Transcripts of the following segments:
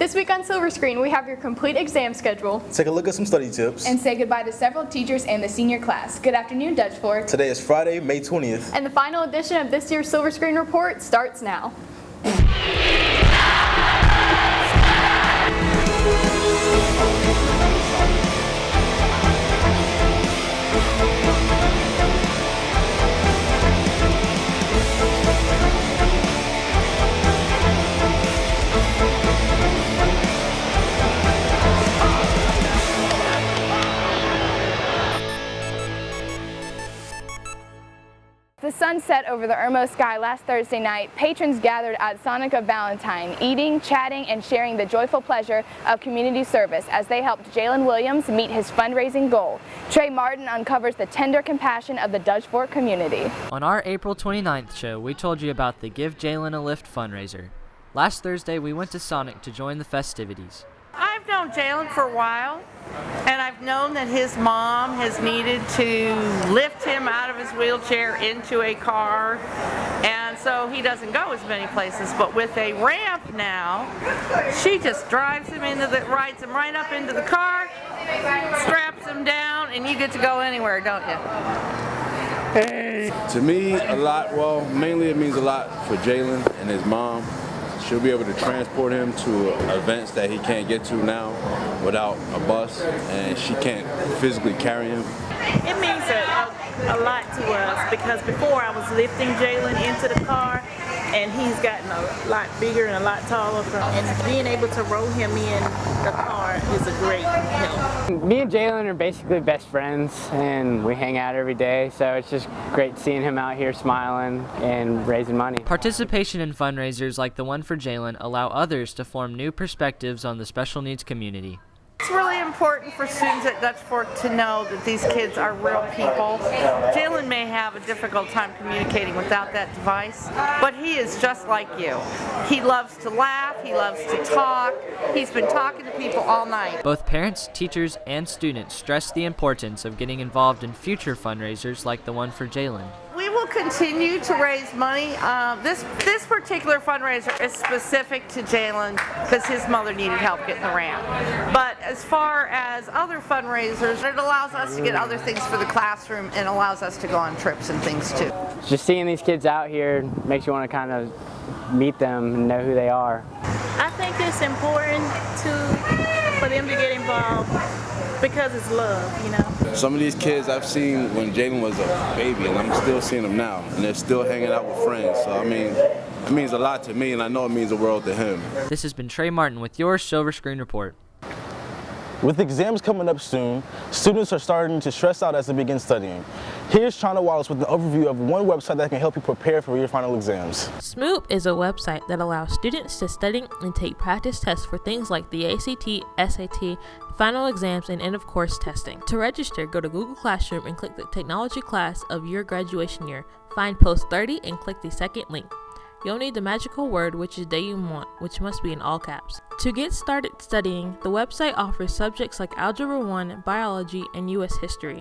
This week on Silver Screen, we have your complete exam schedule. Take a look at some study tips. And say goodbye to several teachers and the senior class. Good afternoon, Dutch Fork. Today is Friday, May 20th. And the final edition of this year's Silver Screen Report starts now. The sun set over the Irmo sky last Thursday night. Patrons gathered at Sonic of Valentine, eating, chatting, and sharing the joyful pleasure of community service as they helped Jalen Williams meet his fundraising goal. Trey Martin uncovers the tender compassion of the Dutch Fork community. On our April 29th show, we told you about the Give Jalen a Lift fundraiser. Last Thursday, we went to Sonic to join the festivities. I've known Jalen for a while, and I've known that his mom has needed to lift him out of his wheelchair into a car, and so he doesn't go as many places. But with a ramp now, she just rides him right up into the car, straps him down, and you get to go anywhere, don't you? To me, a lot. Well, mainly it means a lot for Jalen and his mom. She'll be able to transport him to events that he can't get to now without a bus, and she can't physically carry him. It means a lot to us because before I was lifting Jalen into the car, and he's gotten a lot bigger and a lot taller, and being able to roll him in the car is a great help. Me and Jalen are basically best friends, and we hang out every day, so it's just great seeing him out here smiling and raising money. Participation in fundraisers like the one for Jalen allow others to form new perspectives on the special needs community. It's really important for students at Dutch Fork to know that these kids are real people. Jalen may have a difficult time communicating without that device, but he is just like you. He loves to laugh, he loves to talk, he's been talking to people all night. Both parents, teachers, and students stress the importance of getting involved in future fundraisers like the one for Jalen. We will continue to raise money. This particular fundraiser is specific to Jalen because his mother needed help getting the ramp. But as far as other fundraisers, it allows us to get other things for the classroom and allows us to go on trips and things too. Just seeing these kids out here makes you want to kind of meet them and know who they are. I think it's important for them to get involved because it's love, you know. Some of these kids I've seen when Jalen was a baby, and I'm still seeing them now, and they're still hanging out with friends. So I mean, it means a lot to me, and I know it means the world to him. This has been Trey Martin with your Silver Screen Report. With exams coming up soon, students are starting to stress out as they begin studying. Here's China Wallace with an overview of one website that can help you prepare for your final exams. Smoop is a website that allows students to study and take practice tests for things like the ACT, SAT, final exams, and end-of-course testing. To register, go to Google Classroom and click the technology class of your graduation year. Find Post 30 and click the second link. You'll need the magical word, which is day you want, which must be in all caps. To get started studying, the website offers subjects like Algebra 1, Biology, and U.S. History.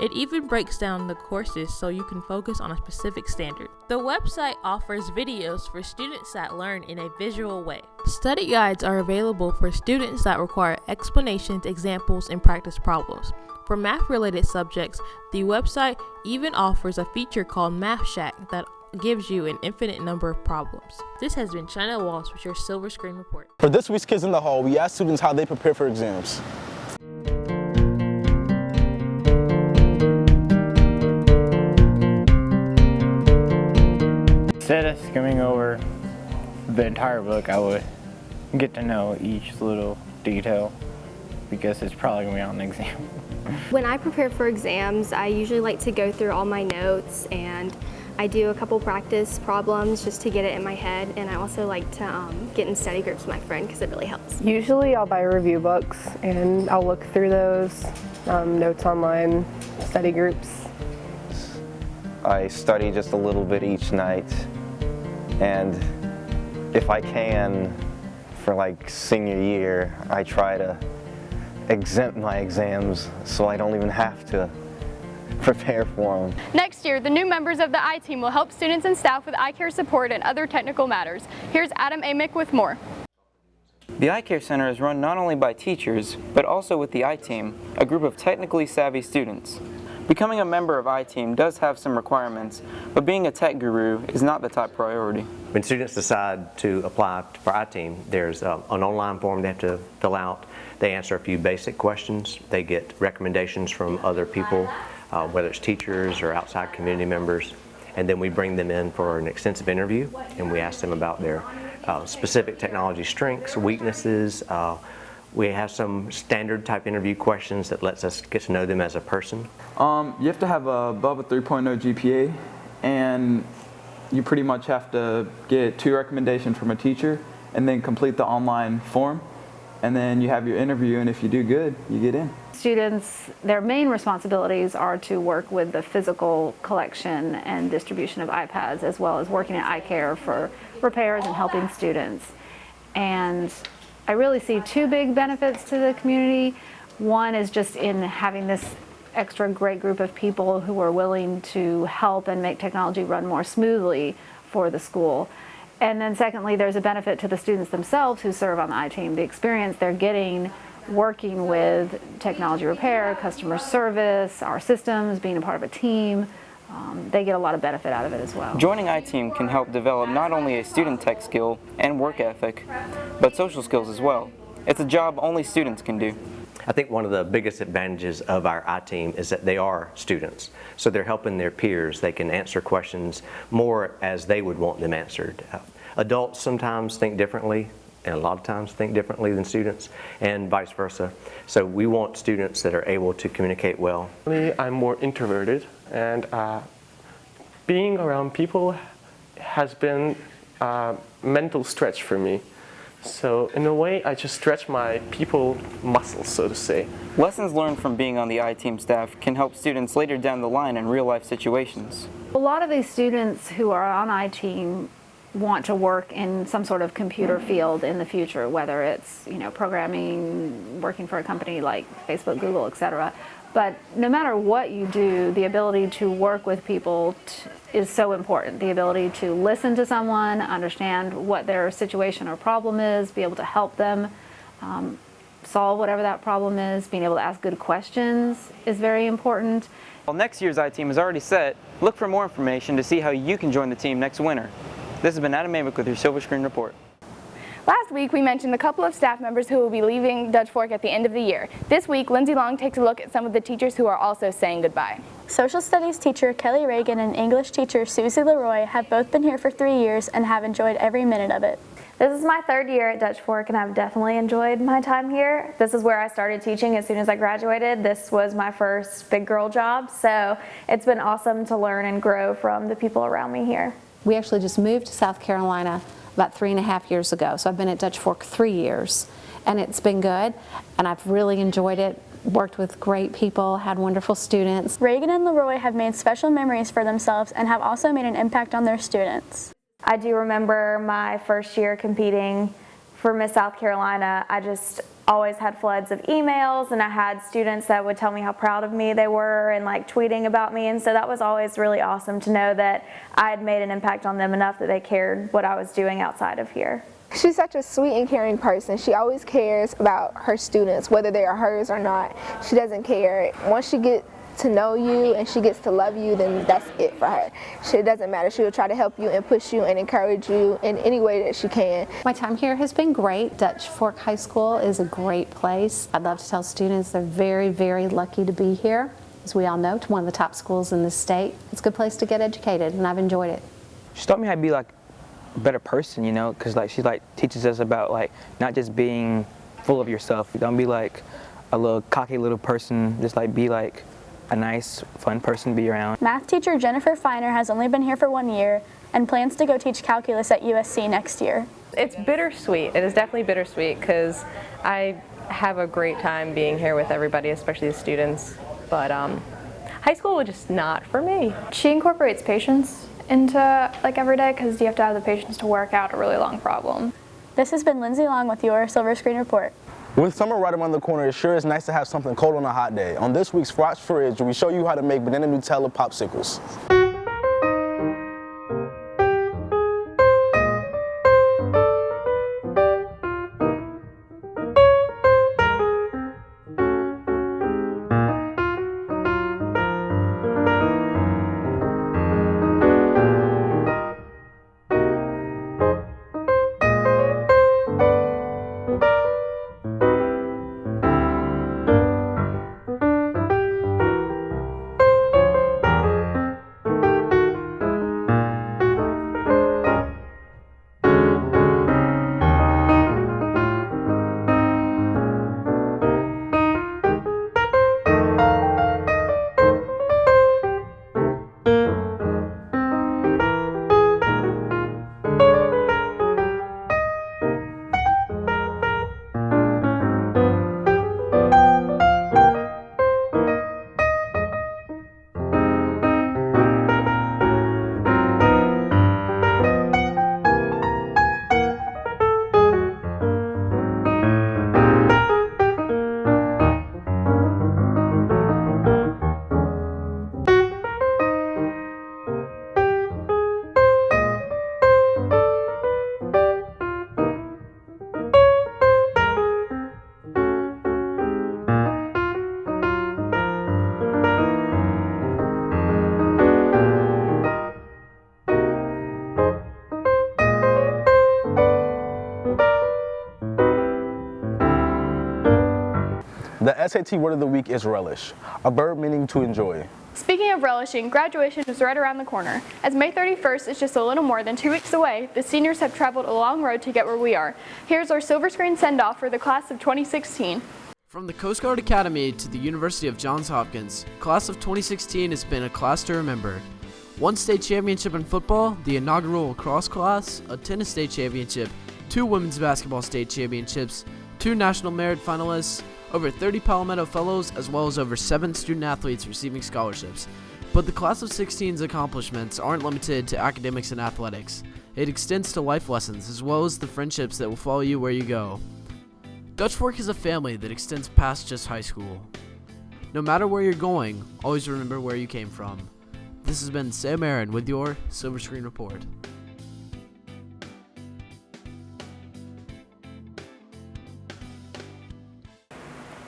It even breaks down the courses so you can focus on a specific standard. The website offers videos for students that learn in a visual way. Study guides are available for students that require explanations, examples, and practice problems. For math-related subjects, the website even offers a feature called Math Shack that gives you an infinite number of problems. This has been China Wallace with your Silver Screen Report. For this week's Kids in the Hall, we asked students how they prepare for exams. Instead of skimming over the entire book, I would get to know each little detail because it's probably going to be on the exam. When I prepare for exams, I usually like to go through all my notes, and I do a couple practice problems just to get it in my head, and I also like to get in study groups with my friend because it really helps. Usually I'll buy review books and I'll look through those, notes online, study groups. I study just a little bit each night, and if I can, for like senior year, I try to exempt my exams so I don't even have to prepare for them. Next year, the new members of the I-Team will help students and staff with eye care support and other technical matters. Here's Adam Amick with more. The iCare Center is run not only by teachers, but also with the I-Team, a group of technically savvy students. Becoming a member of I-Team does have some requirements, but being a tech guru is not the top priority. When students decide to apply for I-Team, there's an online form they have to fill out. They answer a few basic questions. They get recommendations from other people, whether it's teachers or outside community members. And then we bring them in for an extensive interview, and we ask them about their specific technology strengths, weaknesses. We have some standard type interview questions that lets us get to know them as a person. You have to have above a 3.0 GPA, and you pretty much have to get 2 recommendations from a teacher and then complete the online form. And then you have your interview, and if you do good, you get in. Students, their main responsibilities are to work with the physical collection and distribution of iPads, as well as working at iCare for repairs and helping students. And I really see 2 big benefits to the community. One is just in having this extra great group of people who are willing to help and make technology run more smoothly for the school. And then secondly, there's a benefit to the students themselves who serve on the I-Team. The experience they're getting working with technology repair, customer service, our systems, being a part of a team, they get a lot of benefit out of it as well. Joining I-Team can help develop not only a student tech skill and work ethic, but social skills as well. It's a job only students can do. I think one of the biggest advantages of our I-Team is that they are students. So they're helping their peers. They can answer questions more as they would want them answered. Adults sometimes think differently, and a lot of times think differently than students, and vice versa. So we want students that are able to communicate well. I'm more introverted, and being around people has been a mental stretch for me. So in a way, I just stretch my people muscles, so to say. Lessons learned from being on the I-Team staff can help students later down the line in real-life situations. A lot of these students who are on I-Team want to work in some sort of computer field in the future, whether it's programming, working for a company like Facebook, Google, etc. But no matter what you do, the ability to work with people is so important. The ability to listen to someone, understand what their situation or problem is, be able to help them solve whatever that problem is, being able to ask good questions is very important. While next year's I-Team is already set, look for more information to see how you can join the team next winter. This has been Adam Amick with your Silver Screen Report. Last week, we mentioned a couple of staff members who will be leaving Dutch Fork at the end of the year. This week, Lindsay Long takes a look at some of the teachers who are also saying goodbye. Social studies teacher Kelly Reagan and English teacher Susie Leroy have both been here for 3 years and have enjoyed every minute of it. This is my 3rd year at Dutch Fork, and I've definitely enjoyed my time here. This is where I started teaching as soon as I graduated. This was my first big girl job, so it's been awesome to learn and grow from the people around me here. We actually just moved to South Carolina about 3.5 years ago. So I've been at Dutch Fork 3 years, and it's been good, and I've really enjoyed it. Worked with great people, had wonderful students. Reagan and Leroy have made special memories for themselves and have also made an impact on their students. I do remember my first year competing for Miss South Carolina. I just always had floods of emails, and I had students that would tell me how proud of me they were and like tweeting about me, and so that was always really awesome to know that I had made an impact on them enough that they cared what I was doing outside of here. She's such a sweet and caring person. She always cares about her students, whether they are hers or not. She doesn't care. Once she gets to know you and she gets to love you, then that's it for her. It doesn't matter. She will try to help you and push you and encourage you in any way that she can. My time here has been great. Dutch Fork High School is a great place. I'd love to tell students they're very, very lucky to be here. As we all know, it's one of the top schools in the state. It's a good place to get educated, and I've enjoyed it. She taught me how to be like a better person, you know, because like she like teaches us about like not just being full of yourself. Don't be like a little cocky little person. Just like be like a nice, fun person to be around. Math teacher Jennifer Feiner has only been here for 1 year and plans to go teach calculus at USC next year. It's bittersweet. It is definitely bittersweet because I have a great time being here with everybody, especially the students. But high school was just not for me. She incorporates patience into like every day because you have to have the patience to work out a really long problem. This has been Lindsay Long with your Silver Screen Report. With summer right around the corner, it sure is nice to have something cold on a hot day. On this week's Frost Fridge, we show you how to make banana Nutella popsicles. The SAT word of the week is relish, a verb meaning to enjoy. Speaking of relishing, graduation is right around the corner. As May 31st is just a little more than 2 weeks away, the seniors have traveled a long road to get where we are. Here's our silver screen send-off for the class of 2016. From the Coast Guard Academy to the University of Johns Hopkins, class of 2016 has been a class to remember. 1 state championship in football, the inaugural lacrosse class, a tennis state championship, 2 women's basketball state championships, 2 national merit finalists, over 30 Palmetto Fellows, as well as over 7 student athletes receiving scholarships. But the class of 16's accomplishments aren't limited to academics and athletics. It extends to life lessons, as well as the friendships that will follow you where you go. Dutch Fork is a family that extends past just high school. No matter where you're going, always remember where you came from. This has been Sam Aaron with your Silver Screen Report.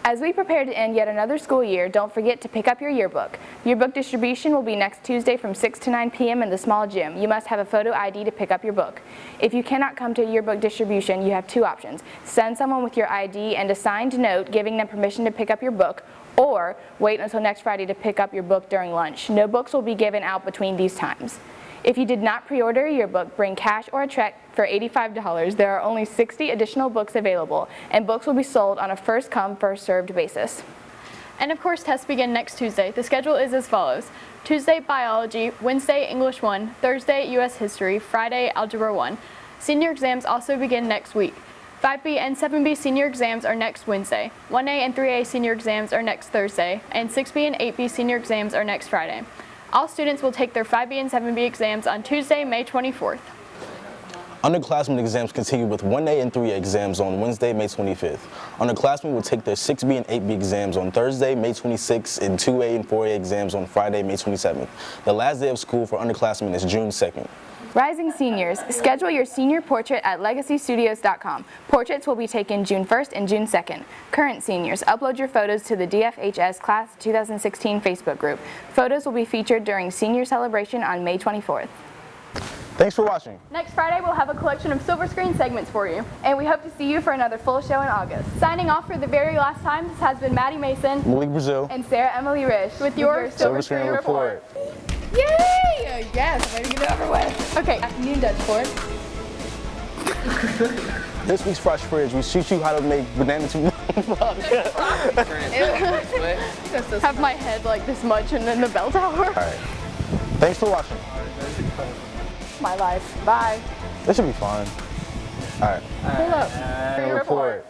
As we prepare to end yet another school year, don't forget to pick up your yearbook. Yearbook distribution will be next Tuesday from 6 to 9 p.m. in the small gym. You must have a photo ID to pick up your book. If you cannot come to yearbook distribution, you have 2 options. Send someone with your ID and a signed note giving them permission to pick up your book, or wait until next Friday to pick up your book during lunch. No books will be given out between these times. If you did not pre-order a yearbook, bring cash or a check for $85. There are only 60 additional books available, and books will be sold on a first-come, first-served basis. And of course, tests begin next Tuesday. The schedule is as follows: Tuesday, Biology; Wednesday, English 1; Thursday, U.S. History; Friday, Algebra 1. Senior exams also begin next week. 5B and 7B senior exams are next Wednesday. 1A and 3A senior exams are next Thursday, and 6B and 8B senior exams are next Friday. All students will take their 5B and 7B exams on Tuesday, May 24th. Underclassmen exams continue with 1A and 3A exams on Wednesday, May 25th. Underclassmen will take their 6B and 8B exams on Thursday, May 26th, and 2A and 4A exams on Friday, May 27th. The last day of school for underclassmen is June 2nd. Rising seniors, schedule your senior portrait at legacystudios.com. Portraits will be taken June 1st and June 2nd. Current seniors, upload your photos to the DFHS Class 2016 Facebook group. Photos will be featured during senior celebration on May 24th. Thanks for watching. Next Friday, we'll have a collection of silver screen segments for you. And we hope to see you for another full show in August. Signing off for the very last time, this has been Maddie Mason, Malik Brazil, and Sarah Emily Risch with your Silver Screen Report. Yay! Yes, way to get it over with. Okay, afternoon, Dutch Fork. This week's Fresh Fridge, we teach you how to make banana Have my head like this much and then the bell tower. All right. Thanks for watching. My life. Bye. This should be fun. All right. Pull up. Report.